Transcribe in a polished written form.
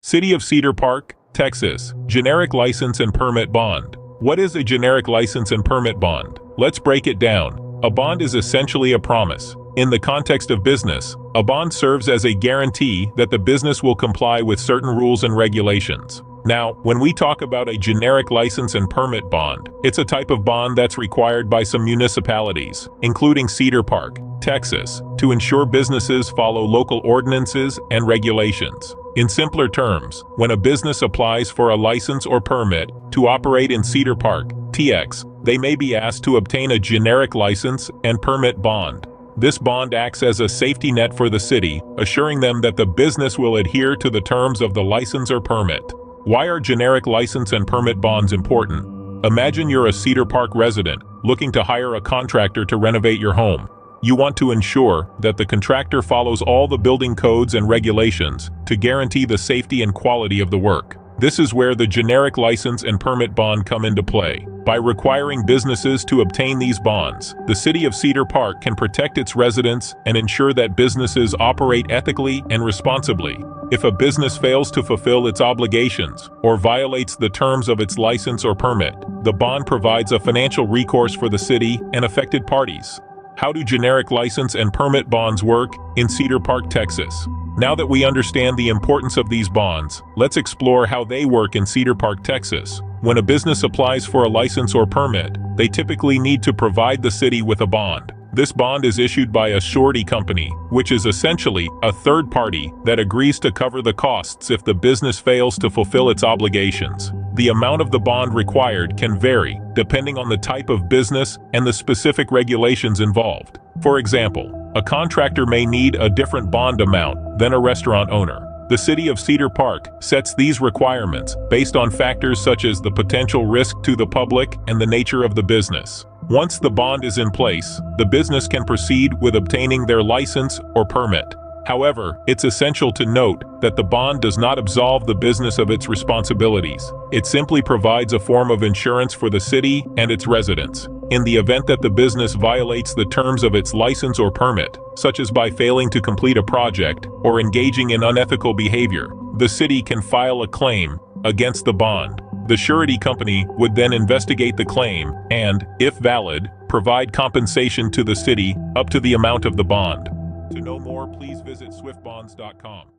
City of Cedar Park, Texas. Generic License and Permit Bond. What is a generic license and permit bond? Let's break it down. A bond is essentially a promise. In the context of business, a bond serves as a guarantee that the business will comply with certain rules and regulations. Now, when we talk about a generic license and permit bond, it's a type of bond that's required by some municipalities, including Cedar Park, Texas, to ensure businesses follow local ordinances and regulations. In simpler terms, when a business applies for a license or permit to operate in Cedar Park, TX, they may be asked to obtain a generic license and permit bond. This bond acts as a safety net for the city, assuring them that the business will adhere to the terms of the license or permit. Why are generic license and permit bonds important? Imagine you're a Cedar Park resident, looking to hire a contractor to renovate your home. You want to ensure that the contractor follows all the building codes and regulations to guarantee the safety and quality of the work. This is where the generic license and permit bond come into play. By requiring businesses to obtain these bonds, the City of Cedar Park can protect its residents and ensure that businesses operate ethically and responsibly. If a business fails to fulfill its obligations or violates the terms of its license or permit, the bond provides a financial recourse for the city and affected parties. How do generic license and permit bonds work in Cedar Park, Texas? Now that we understand the importance of these bonds, let's explore how they work in Cedar Park, Texas. When a business applies for a license or permit, they typically need to provide the city with a bond. This bond is issued by a surety company, which is essentially a third party that agrees to cover the costs if the business fails to fulfill its obligations. The amount of the bond required can vary, depending on the type of business and the specific regulations involved. For example, a contractor may need a different bond amount than a restaurant owner. The City of Cedar Park sets these requirements based on factors such as the potential risk to the public and the nature of the business. Once the bond is in place, the business can proceed with obtaining their license or permit. However, it's essential to note that the bond does not absolve the business of its responsibilities. It simply provides a form of insurance for the city and its residents. In the event that the business violates the terms of its license or permit, such as by failing to complete a project or engaging in unethical behavior, the city can file a claim against the bond. The surety company would then investigate the claim and, if valid, provide compensation to the city up to the amount of the bond. To know more, please visit swiftbonds.com.